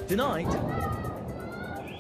Tonight,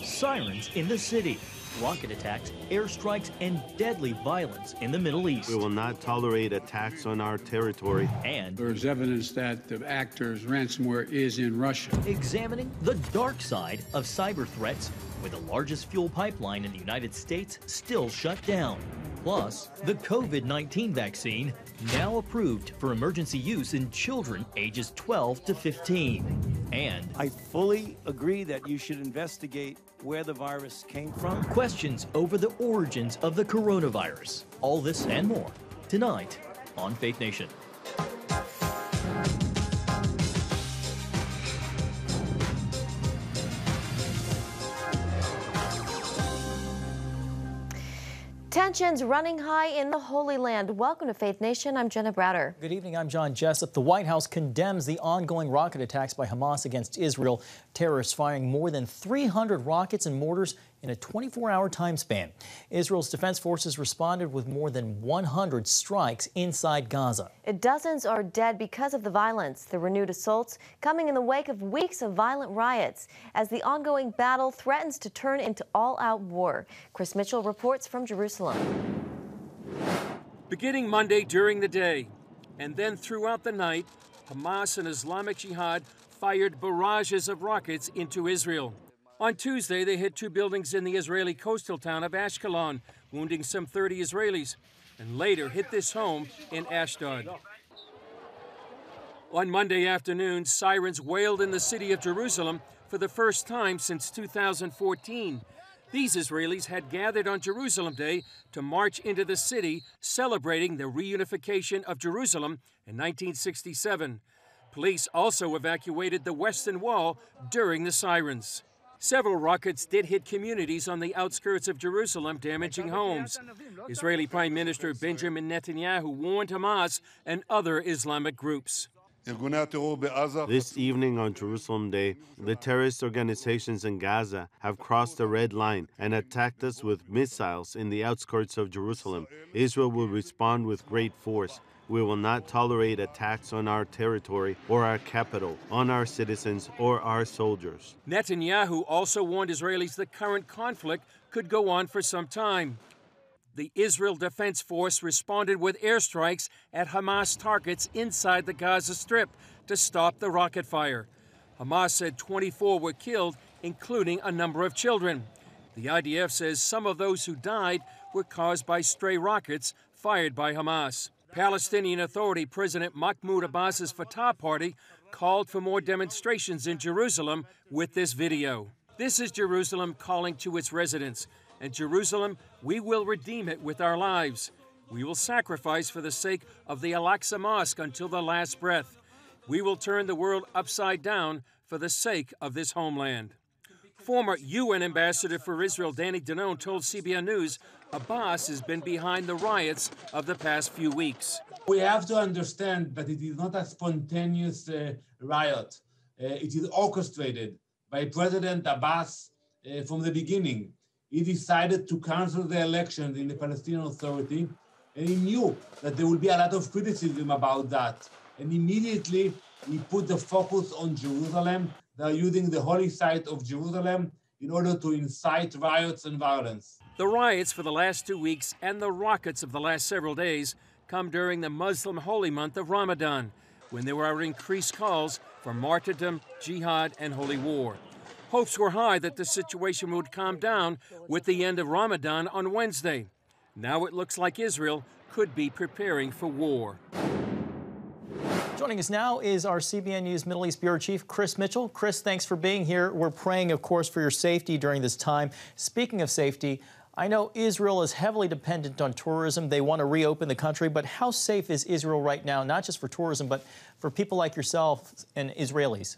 sirens in the city, rocket attacks, airstrikes, and deadly violence in the Middle East. We will not tolerate attacks on our territory. And there's evidence that the actor's ransomware is in Russia. Examining the dark side of cyber threats, with the largest fuel pipeline in the United States still shut down. Plus, the COVID-19 vaccine now approved for emergency use in children ages 12 to 15. And I fully agree that you should investigate where the virus came from. Questions over the origins of the coronavirus. All this and more tonight on Faith Nation. Tensions running high in the Holy Land. Welcome to Faith Nation. I'm Jenna Browder. Good evening. I'm John Jessup. The White House condemns the ongoing rocket attacks by Hamas against Israel. Terrorists firing more than 300 rockets and mortars in a 24-hour time span. Israel's defense forces responded with more than 100 strikes inside Gaza. Dozens are dead because of the violence. The renewed assaults coming in the wake of weeks of violent riots as the ongoing battle threatens to turn into all-out war. Chris Mitchell reports from Jerusalem. Beginning Monday during the day and then throughout the night, Hamas and Islamic Jihad fired barrages of rockets into Israel. On Tuesday, they hit two buildings in the Israeli coastal town of Ashkelon, wounding some 30 Israelis, and later hit this home in Ashdod. On Monday afternoon, sirens wailed in the city of Jerusalem for the first time since 2014. These Israelis had gathered on Jerusalem Day to march into the city, celebrating the reunification of Jerusalem in 1967. Police also evacuated the Western Wall during the sirens. Several rockets did hit communities on the outskirts of Jerusalem, damaging homes. Israeli Prime Minister Benjamin Netanyahu warned Hamas and other Islamic groups. This evening on Jerusalem Day, the terrorist organizations in Gaza have crossed the red line and attacked us with missiles in the outskirts of Jerusalem. Israel will respond with great force. We will not tolerate attacks on our territory or our capital, on our citizens or our soldiers. Netanyahu also warned Israelis the current conflict could go on for some time. The Israel Defense Force responded with airstrikes at Hamas targets inside the Gaza Strip to stop the rocket fire. Hamas said 24 were killed, including a number of children. The IDF says some of those who died were caused by stray rockets fired by Hamas. Palestinian Authority President Mahmoud Abbas's Fatah Party called for more demonstrations in Jerusalem with this video. This is Jerusalem calling to its residents. And Jerusalem, we will redeem it with our lives. We will sacrifice for the sake of the Al-Aqsa Mosque until the last breath. We will turn the world upside down for the sake of this homeland. Former UN Ambassador for Israel Danny Ayman told CBN News Abbas has been behind the riots of the past few weeks. We have to understand that it is not a spontaneous riot. It is orchestrated by President Abbas from the beginning. He decided to cancel the elections in the Palestinian Authority, and he knew that there would be a lot of criticism about that. And immediately, he put the focus on Jerusalem. They are using the holy site of Jerusalem in order to incite riots and violence. The riots for the last 2 weeks and the rockets of the last several days come during the Muslim holy month of Ramadan, when there are increased calls for martyrdom, jihad, and holy war. Hopes were high that the situation would calm down with the end of Ramadan on Wednesday. Now it looks like Israel could be preparing for war. Joining us now is our CBN News Middle East Bureau Chief, Chris Mitchell. Chris, thanks for being here. We're praying, of course, for your safety during this time. Speaking of safety, I know Israel is heavily dependent on tourism. They want to reopen the country, but how safe is Israel right now, not just for tourism, but for people like yourself and Israelis?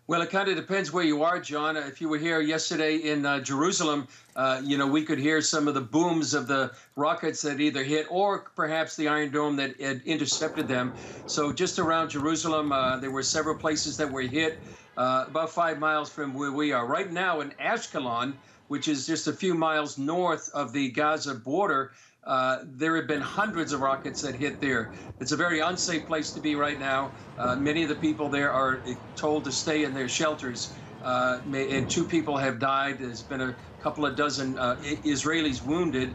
Well, it kind of depends where you are, John. If you were here yesterday in Jerusalem, we could hear some of the booms of the rockets that either hit or perhaps the Iron Dome that had intercepted them. So just around Jerusalem, there were several places that were hit, about 5 miles from where we are. Right now in Ashkelon, which is just a few miles north of the Gaza border, there have been hundreds of rockets that hit there. It's a very unsafe place to be right now. Many of the people there are told to stay in their shelters. And 2 people have died. There's been a couple of dozen Israelis wounded.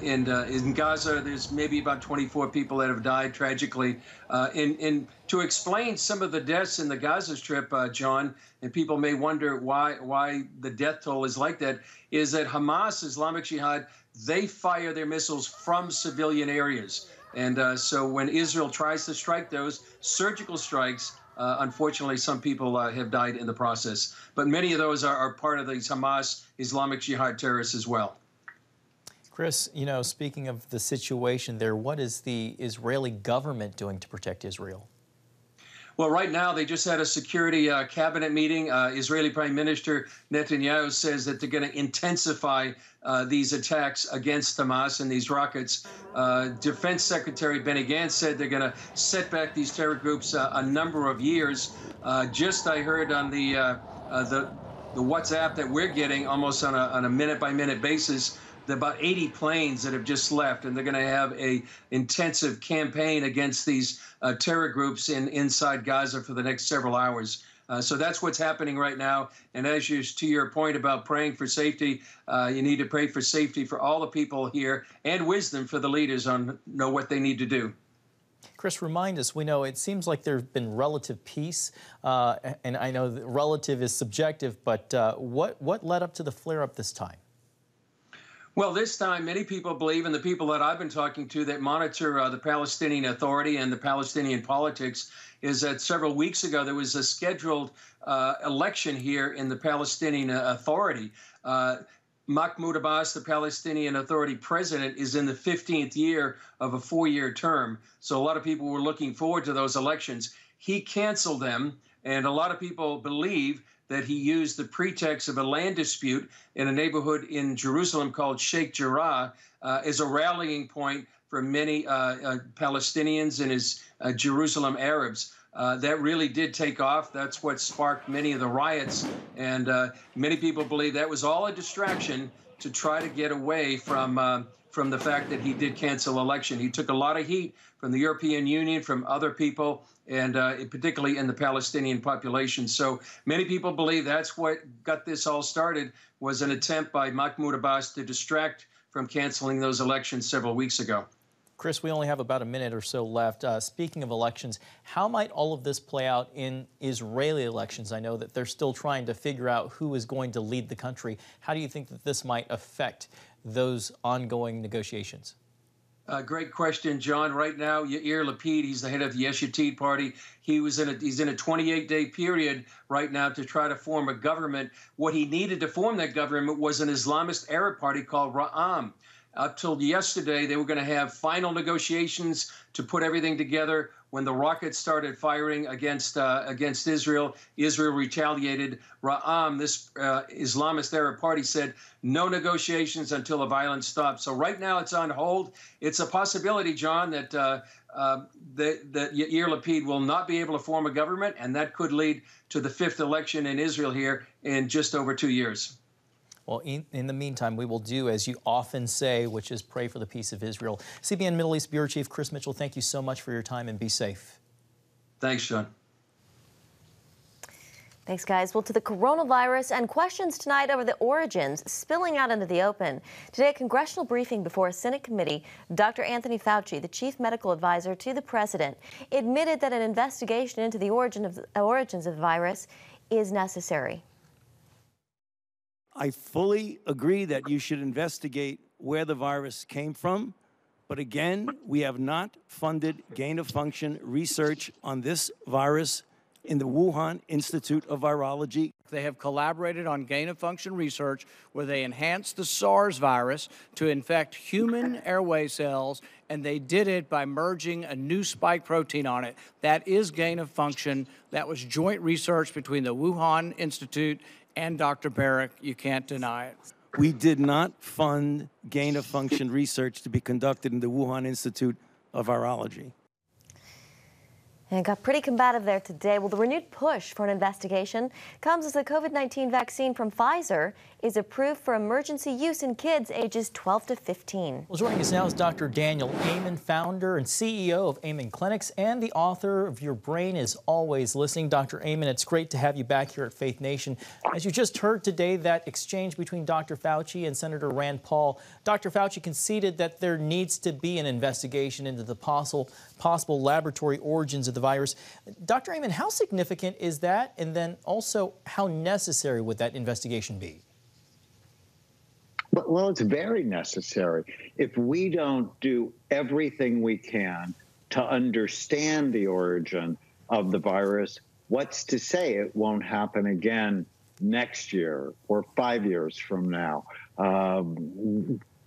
In Gaza, there's maybe about 24 people that have died tragically. And to explain some of the deaths in the Gaza Strip, John, and people may wonder why the death toll is like that, is that Hamas, Islamic Jihad, they fire their missiles from civilian areas. And so when Israel tries to strike those surgical strikes, unfortunately, some people have died in the process. But many of those are part of these Hamas, Islamic Jihad terrorists as well. Chris, you know, speaking of the situation there, what is the Israeli government doing to protect Israel? Well, right now, they just had a security cabinet meeting. Israeli Prime Minister Netanyahu says that they're going to intensify these attacks against Hamas and these rockets. Defense Secretary Benny Gantz said they're going to set back these terror groups a number of years. I heard on the WhatsApp that we're getting almost on a minute-by-minute basis, about 80 planes that have just left, and they're going to have a intensive campaign against these terror groups inside Gaza for the next several hours. So that's what's happening right now. And to your point about praying for safety, you need to pray for safety for all the people here and wisdom for the leaders on know what they need to do. Chris, remind us, we know it seems like there's been relative peace, and I know that relative is subjective, but what led up to the flare-up this time? Well, this time, many people believe, and the people that I've been talking to that monitor the Palestinian Authority and the Palestinian politics, is that several weeks ago there was a scheduled election here in the Palestinian Authority. Mahmoud Abbas, the Palestinian Authority president, is in the 15th year of a 4-year term. So a lot of people were looking forward to those elections. He canceled them, and a lot of people believe that he used the pretext of a land dispute in a neighborhood in Jerusalem called Sheikh Jarrah as a rallying point for many Palestinians and his Jerusalem Arabs. That really did take off. That's what sparked many of the riots. And many people believe that was all a distraction to try to get away from the fact that he did cancel election. He took a lot of heat from the European Union, from other people, and particularly in the Palestinian population. So many people believe that's what got this all started, was an attempt by Mahmoud Abbas to distract from canceling those elections several weeks ago. Chris, we only have about a minute or so left. Speaking of elections, how might all of this play out in Israeli elections? I know that they're still trying to figure out who is going to lead the country. How do you think that this might affect those ongoing negotiations? Great question, John. Right now, Yair Lapid, he's the head of the Yesh Atid party. He's in a 28-day period right now to try to form a government. What he needed to form that government was an Islamist Arab party called Ra'am. Up till yesterday, they were going to have final negotiations to put everything together. When the rockets started firing against Israel, Israel retaliated. Ra'am, this Islamist Arab party, said no negotiations until the violence stops. So right now it's on hold. It's a possibility, John, that that Yair Lapid will not be able to form a government, and that could lead to the 5th election in Israel here in just over 2 years. Well, in the meantime, we will do as you often say, which is pray for the peace of Israel. CBN Middle East Bureau Chief Chris Mitchell, thank you so much for your time and be safe. Thanks, Sean. Thanks, guys. Well, to the coronavirus and questions tonight over the origins spilling out into the open. Today, a congressional briefing before a Senate committee, Dr. Anthony Fauci, the chief medical advisor to the president, admitted that an investigation into the origins of the virus is necessary. I fully agree that you should investigate where the virus came from. But again, we have not funded gain-of-function research on this virus in the Wuhan Institute of Virology. They have collaborated on gain-of-function research where they enhanced the SARS virus to infect human airway cells, and they did it by merging a new spike protein on it. That is gain-of-function. That was joint research between the Wuhan Institute and Dr. Barrick. You can't deny it. We did not fund gain-of-function research to be conducted in the Wuhan Institute of Virology. And it got pretty combative there today. Well, the renewed push for an investigation comes as the COVID-19 vaccine from Pfizer is approved for emergency use in kids ages 12 to 15. Well, joining us now is Dr. Daniel Ayman, founder and CEO of Ayman Clinics and the author of Your Brain is Always Listening. Dr. Ayman, it's great to have you back here at Faith Nation. As you just heard today, that exchange between Dr. Fauci and Senator Rand Paul, Dr. Fauci conceded that there needs to be an investigation into the possible laboratory origins of the virus. Dr. Ayman, how significant is that? And then also, how necessary would that investigation be? Well, it's very necessary. If we don't do everything we can to understand the origin of the virus, what's to say it won't happen again next year or 5 years from now?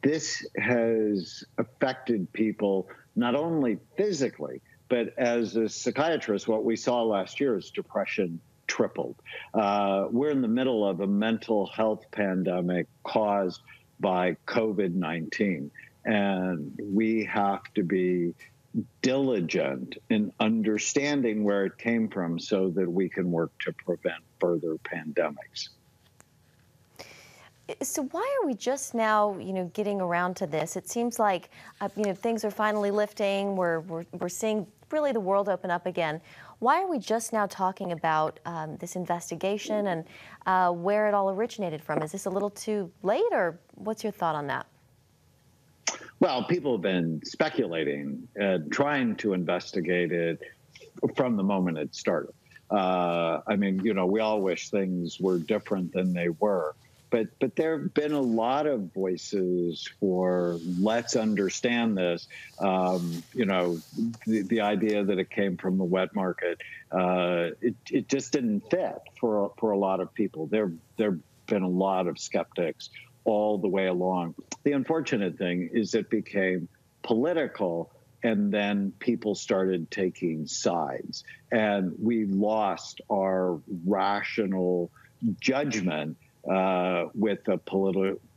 This has affected people not only physically, but as a psychiatrist, what we saw last year is depression tripled. We're in the middle of a mental health pandemic caused by COVID-19, and we have to be diligent in understanding where it came from so that we can work to prevent further pandemics. So why are we just now, getting around to this? It seems like, things are finally lifting. We're seeing really the world open up again. Why are we just now talking about this investigation and where it all originated from? Is this a little too late, or what's your thought on that? Well, people have been speculating, trying to investigate it from the moment it started. We all wish things were different than they were. But there have been a lot of voices for let's understand this. The idea that it came from the wet market, it just didn't fit for a lot of people. There've been a lot of skeptics all the way along. The unfortunate thing is it became political, and then people started taking sides, and we lost our rational judgment with the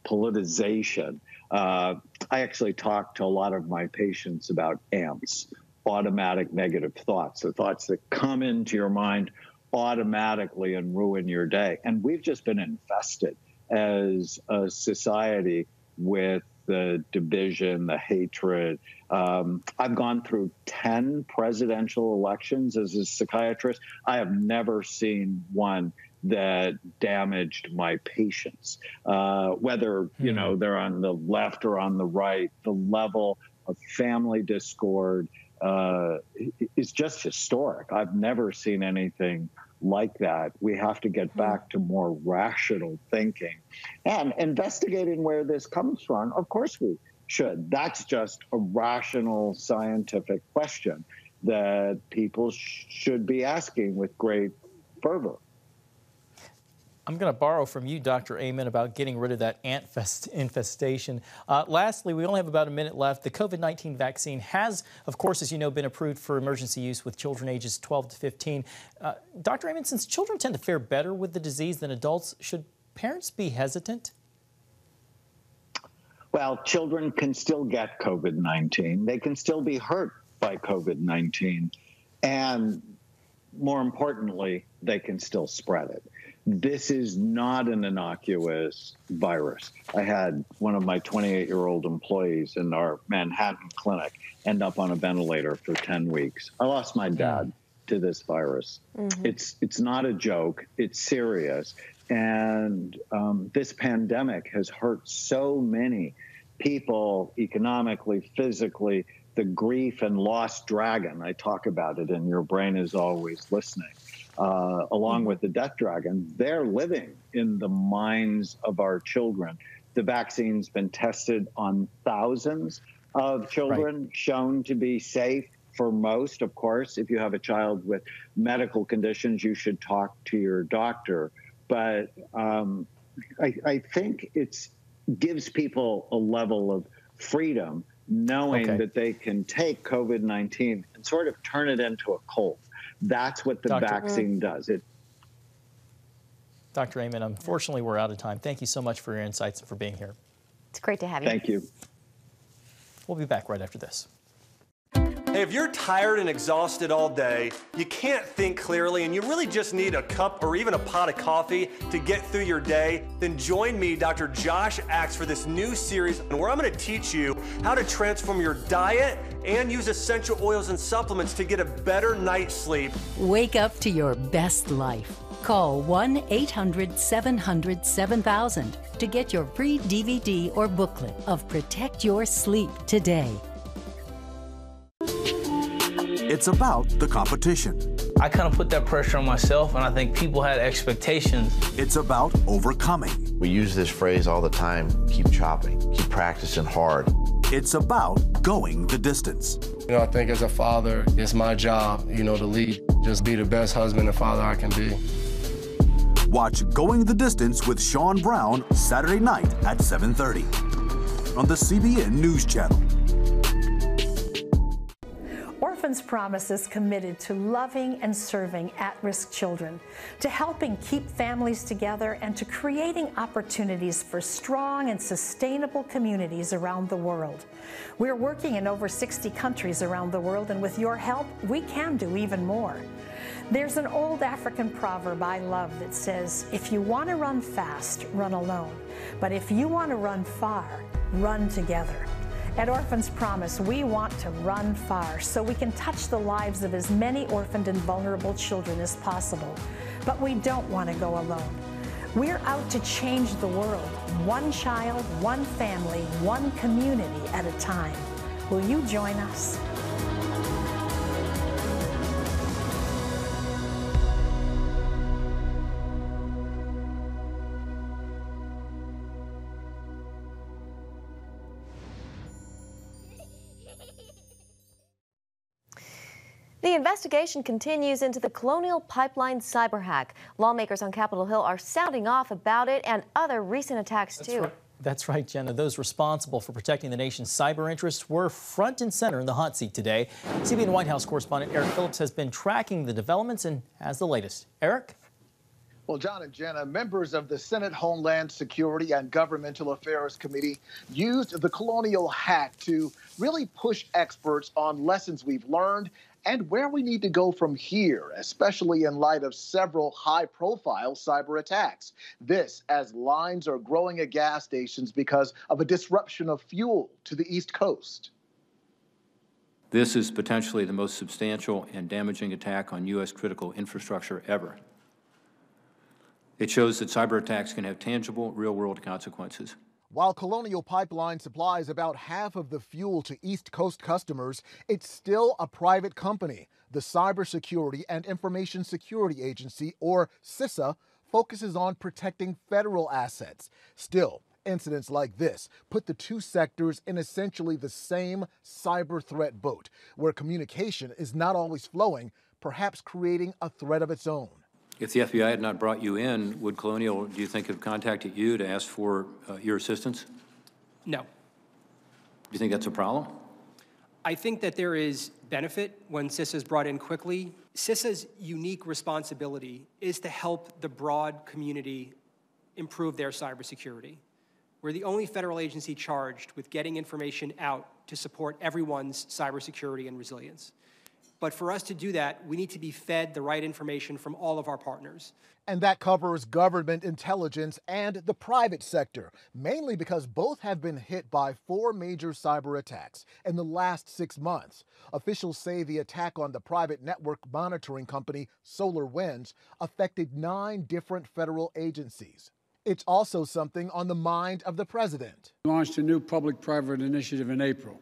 politicization. I actually talk to a lot of my patients about ANTS, automatic negative thoughts, the thoughts that come into your mind automatically and ruin your day. And we've just been infested as a society with the division, the hatred. I've gone through 10 presidential elections as a psychiatrist. I have never seen one that damaged my patients, whether they're on the left or on the right. The level of family discord is just historic. I've never seen anything like that. We have to get back to more rational thinking and investigating where this comes from. Of course we should. That's just a rational scientific question that people should be asking with great fervor. I'm going to borrow from you, Dr. Ayman, about getting rid of that ant infestation. Lastly, we only have about a minute left. The COVID-19 vaccine has, of course, as you know, been approved for emergency use with children ages 12 to 15. Dr. Ayman, since children tend to fare better with the disease than adults, should parents be hesitant? Well, children can still get COVID-19. They can still be hurt by COVID-19. And more importantly, they can still spread it. This is not an innocuous virus. I had one of my 28-year-old employees in our Manhattan clinic end up on a ventilator for 10 weeks. I lost my dad to this virus. Mm-hmm. It's not a joke. It's serious. And this pandemic has hurt so many people economically, physically. The grief and lost dragon, I talk about it in Your Brain is Always Listening. Along with the death dragon, they're living in the minds of our children. The vaccine's been tested on thousands of children, shown to be safe for most. Of course, if you have a child with medical conditions, you should talk to your doctor. But I think it gives people a level of freedom knowing that they can take COVID-19 and sort of turn it into a cold. That's what the vaccine does. Dr. Ayman, unfortunately, we're out of time. Thank you so much for your insights and for being here. It's great to have you. Thank you. We'll be back right after this. Hey, if you're tired and exhausted all day, you can't think clearly, and you really just need a cup or even a pot of coffee to get through your day, then join me, Dr. Josh Axe, for this new series where I'm going to teach you how to transform your diet and use essential oils and supplements to get a better night's sleep. Wake up to your best life. Call 1-800-700-7000 to get your free DVD or booklet of Protect Your Sleep today. It's about the competition. I kind of put that pressure on myself, and I think people had expectations. It's about overcoming. We use this phrase all the time, keep chopping, keep practicing hard. It's about going the distance. I think as a father, it's my job, to lead, just be the best husband and father I can be. Watch Going the Distance with Sean Brown Saturday night at 7:30 on the CBN News Channel. Orphans Promise is committed to loving and serving at-risk children, to helping keep families together, and to creating opportunities for strong and sustainable communities around the world. We're working in over 60 countries around the world, and with your help, we can do even more. There's an old African proverb I love that says, if you want to run fast, run alone. But if you want to run far, run together. At Orphans Promise, we want to run far so we can touch the lives of as many orphaned and vulnerable children as possible. But we don't want to go alone. We're out to change the world, one child, one family, one community at a time. Will you join us? The investigation continues into the Colonial pipeline cyber hack. Lawmakers on Capitol Hill are sounding off about it and other recent attacks, too. That's right, Jenna. Those responsible for protecting the nation's cyber interests were front and center in the hot seat today. CBN White House correspondent Eric Phillips has been tracking the developments and has the latest. Eric? Well, John and Jenna, members of the Senate Homeland Security and Governmental Affairs Committee used the Colonial hack to really push experts on lessons we've learned and where we need to go from here, especially in light of several high-profile cyber attacks. This as lines are growing at gas stations because of a disruption of fuel to the East Coast. This is potentially the most substantial and damaging attack on U.S. critical infrastructure ever. It shows that cyber attacks can have tangible, real-world consequences. While Colonial Pipeline supplies about half of the fuel to East Coast customers, it's still a private company. The Cybersecurity and Information Security Agency, or CISA, focuses on protecting federal assets. Still, incidents like this put the two sectors in essentially the same cyber threat boat, where communication is not always flowing, perhaps creating a threat of its own. If the FBI had not brought you in, would Colonial, do you think, have contacted you to ask for your assistance? No. Do you think that's a problem? I think that there is benefit when CISA is brought in quickly. CISA's unique responsibility is to help the broad community improve their cybersecurity. We're the only federal agency charged with getting information out to support everyone's cybersecurity and resilience. But for us to do that, we need to be fed the right information from all of our partners. And that covers government intelligence and the private sector, mainly because both have been hit by 4 major cyber attacks in the last 6 months. Officials say the attack on the private network monitoring company SolarWinds affected 9 different federal agencies. It's also something on the mind of the president. We launched a new public-private initiative in April.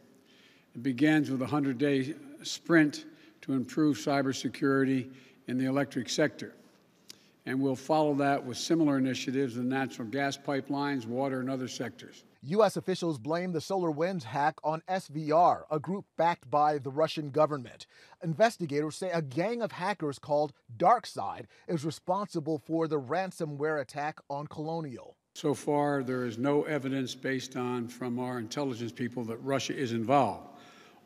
It begins with a 100-day sprint to improve cybersecurity in the electric sector. And we'll follow that with similar initiatives in natural gas pipelines, water, and other sectors. U.S. officials blame the SolarWinds hack on SVR, a group backed by the Russian government. Investigators say a gang of hackers called DarkSide is responsible for the ransomware attack on Colonial. So far, there is no evidence from our intelligence people that Russia is involved,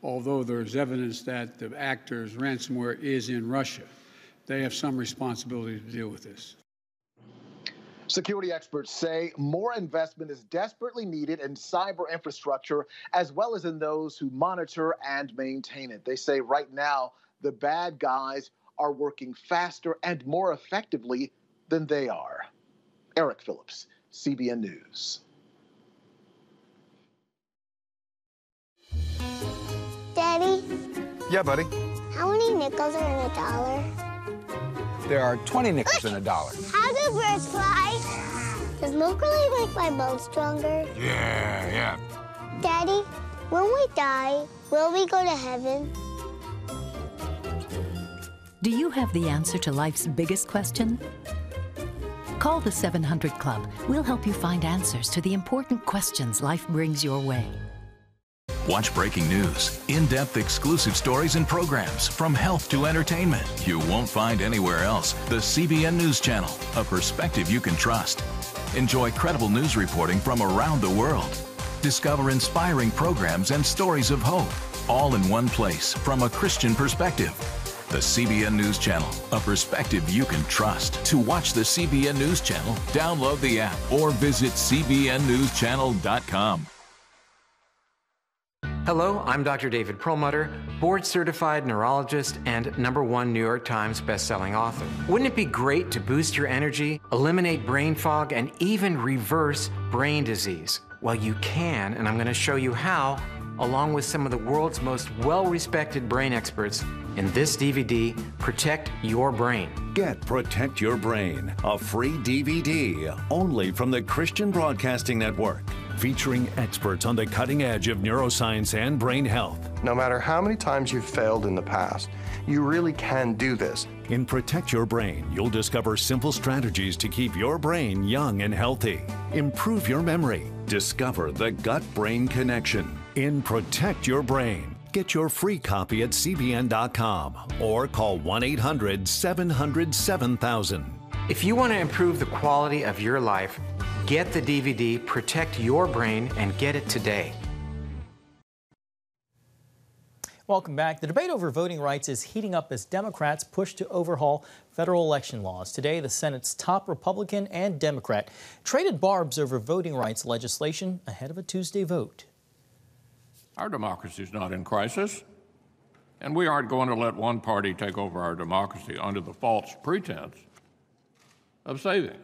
although there is evidence that the actors' ransomware is in Russia. They have some responsibility to deal with this. Security experts say more investment is desperately needed in cyber infrastructure, as well as in those who monitor and maintain it. They say right now, the bad guys are working faster and more effectively than they are. Eric Phillips, CBN News. Daddy? Yeah, buddy? How many nickels are in a dollar? There are 20 nickels in a dollar. How do birds fly? Does milk really make my bones stronger? Yeah. Daddy, when we die, will we go to heaven? Do you have the answer to life's biggest question? Call the 700 Club. We'll help you find answers to the important questions life brings your way. Watch breaking news, in-depth exclusive stories and programs from health to entertainment you won't find anywhere else. The CBN News Channel, a perspective you can trust. Enjoy credible news reporting from around the world. Discover inspiring programs and stories of hope, all in one place from a Christian perspective. The CBN News Channel, a perspective you can trust. To watch the CBN News Channel, download the app or visit cbnnewschannel.com. Hello, I'm Dr. David Perlmutter, board-certified neurologist and #1 New York Times bestselling author. Wouldn't it be great to boost your energy, eliminate brain fog, and even reverse brain disease? Well, you can, and I'm going to show you how, along with some of the world's most well-respected brain experts, in this DVD, Protect Your Brain. Get Protect Your Brain, a free DVD only from the Christian Broadcasting Network, featuring experts on the cutting edge of neuroscience and brain health. No matter how many times you've failed in the past, you really can do this. In Protect Your Brain, you'll discover simple strategies to keep your brain young and healthy. Improve your memory. Discover the gut-brain connection. In Protect Your Brain. Get your free copy at cbn.com or call 1-800-700-7000. If you want to improve the quality of your life, get the DVD Protect Your Brain and get it today. Welcome back. The debate over voting rights is heating up as Democrats push to overhaul federal election laws. Today, the Senate's top Republican and Democrat traded barbs over voting rights legislation ahead of a Tuesday vote. Our democracy is not in crisis, and we aren't going to let one party take over our democracy under the false pretense of saving it.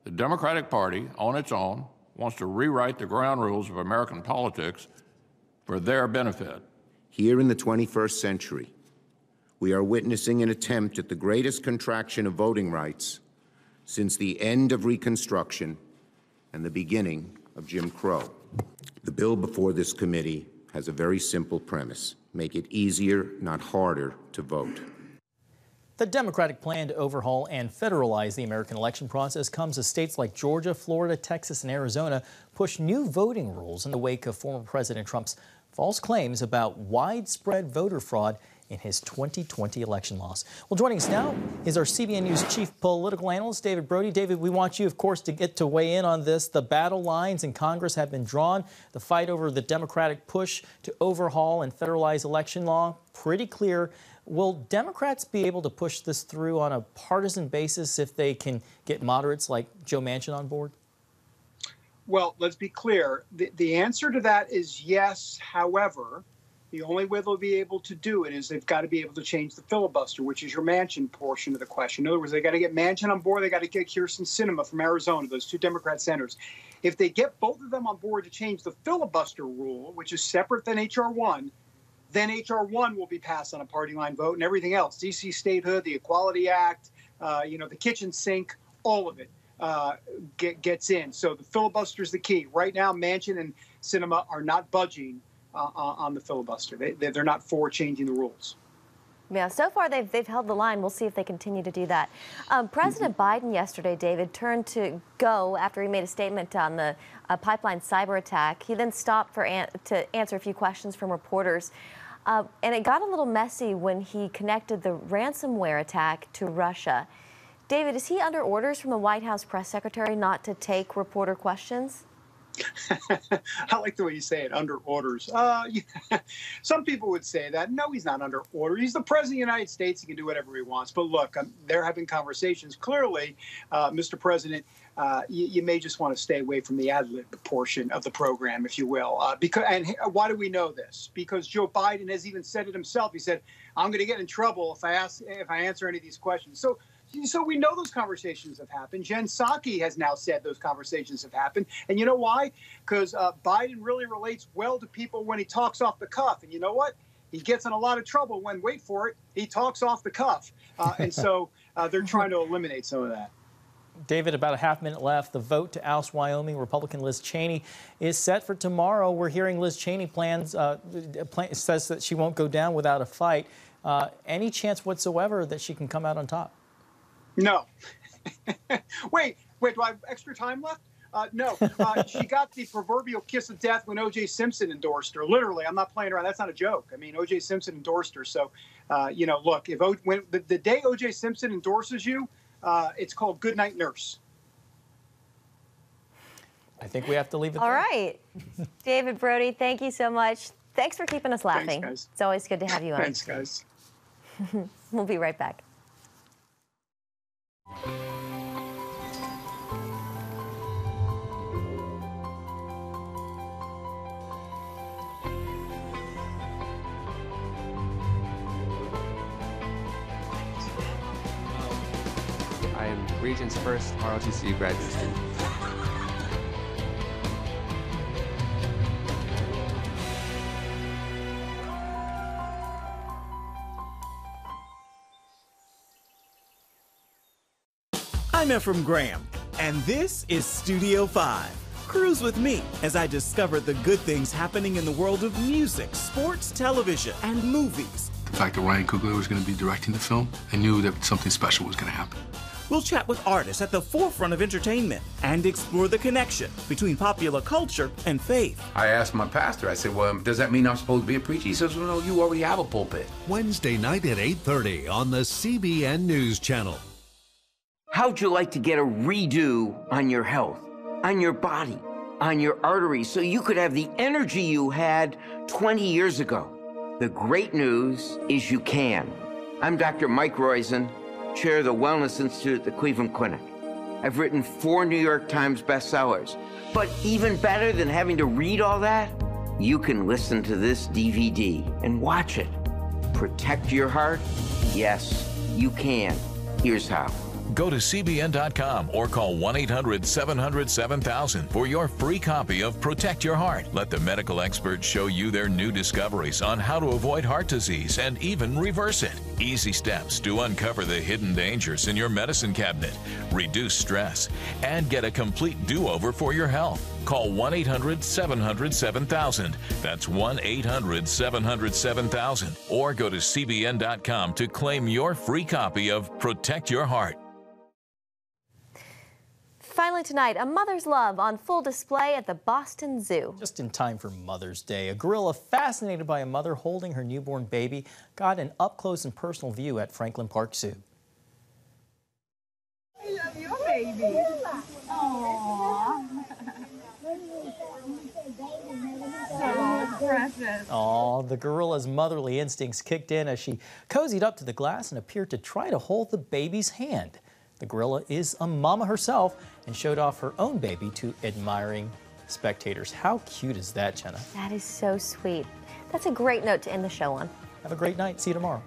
The Democratic Party, on its own, wants to rewrite the ground rules of American politics for their benefit. Here in the 21st century, we are witnessing an attempt at the greatest contraction of voting rights since the end of Reconstruction and the beginning of Jim Crow. The bill before this committee has a very simple premise: make it easier, not harder, to vote. The Democratic plan to overhaul and federalize the American election process comes as states like Georgia, Florida, Texas, and Arizona push new voting rules in the wake of former President Trump's false claims about widespread voter fraud in his 2020 election loss. Well, joining us now is our CBN News chief political analyst, David Brody. David, we want you, of course, to get to weigh in on this. The battle lines in Congress have been drawn. The fight over the Democratic push to overhaul and federalize election law, pretty clear. Will Democrats be able to push this through on a partisan basis if they can get moderates like Joe Manchin on board? Well, let's be clear. The answer to that is yes. However, the only way they'll be able to do it is they've got to be able to change the filibuster, which is your Manchin portion of the question. In other words, they got to get Manchin on board. They got to get Kyrsten Sinema from Arizona, those two Democrat senators. If they get both of them on board to change the filibuster rule, which is separate than H.R. 1, then H.R. 1 will be passed on a party line vote, and everything else, D.C. statehood, the Equality Act, the kitchen sink, all of it gets in. So the filibuster is the key. Right now, Manchin and Sinema are not budging on the filibuster. They're not for changing the rules. Yeah, so far they've held the line. We'll see if they continue to do that. President Biden yesterday, David, turned to go after he made a statement on the pipeline cyber attack. He then stopped to answer a few questions from reporters. And it got a little messy when he connected the ransomware attack to Russia. David, is he under orders from the White House press secretary not to take reporter questions? I like the way you say it, under orders. Some people would say that. No, he's not under order. He's the president of the United States. He can do whatever he wants. But look, they're having conversations. Clearly, Mr. President, you may just want to stay away from the ad-lib portion of the program, if you will. And why do we know this? Because Joe Biden has even said it himself. He said, I'm going to get in trouble if I answer any of these questions. So we know those conversations have happened. Jen Psaki has now said those conversations have happened. And you know why? Because Biden really relates well to people when he talks off the cuff. And you know what? He gets in a lot of trouble when, wait for it, he talks off the cuff. And so they're trying to eliminate some of that. David, about a half-minute left. The vote to oust Wyoming Republican Liz Cheney is set for tomorrow. We're hearing Liz Cheney says that she won't go down without a fight. Any chance whatsoever that she can come out on top? No. Wait, do I have extra time left? No. She got the proverbial kiss of death when O.J. Simpson endorsed her. Literally, I'm not playing around. That's not a joke. I mean, O.J. Simpson endorsed her. So, look, when the day O.J. Simpson endorses you, it's called Good Night Nurse. I think we have to leave it there. All right. David Brody, thank you so much. Thanks for keeping us laughing. Thanks, guys. It's always good to have you on. Thanks, guys. We'll be right back. I am Region's first ROTC graduate student. I'm Ephraim Graham, and this is Studio 5. Cruise with me as I discover the good things happening in the world of music, sports, television, and movies. The fact that Ryan Coogler was going to be directing the film, I knew that something special was going to happen. We'll chat with artists at the forefront of entertainment and explore the connection between popular culture and faith. I asked my pastor, I said, well, does that mean I'm supposed to be a preacher? He says, well, no, you already have a pulpit. Wednesday night at 8:30 on the CBN News Channel. How'd you like to get a redo on your health, on your body, on your arteries, so you could have the energy you had 20 years ago? The great news is you can. I'm Dr. Mike Roizen, chair of the Wellness Institute at the Cleveland Clinic. I've written 4 New York Times bestsellers. But even better than having to read all that, you can listen to this DVD and watch it. Protect your heart? Yes, you can. Here's how. Go to cbn.com or call 1-800-700-7000 for your free copy of Protect Your Heart. Let the medical experts show you their new discoveries on how to avoid heart disease and even reverse it. Easy steps to uncover the hidden dangers in your medicine cabinet, reduce stress, and get a complete do-over for your health. Call 1-800-700-7000. That's 1-800-700-7000. Or go to cbn.com to claim your free copy of Protect Your Heart. Finally tonight, a mother's love on full display at the Boston Zoo. Just in time for Mother's Day, a gorilla fascinated by a mother holding her newborn baby got an up-close and personal view at Franklin Park Zoo. I love your baby. Aww. So precious. Aw, the gorilla's motherly instincts kicked in as she cozied up to the glass and appeared to try to hold the baby's hand. The gorilla is a mama herself and showed off her own baby to admiring spectators. How cute is that, Jenna? That is so sweet. That's a great note to end the show on. Have a great night. See you tomorrow.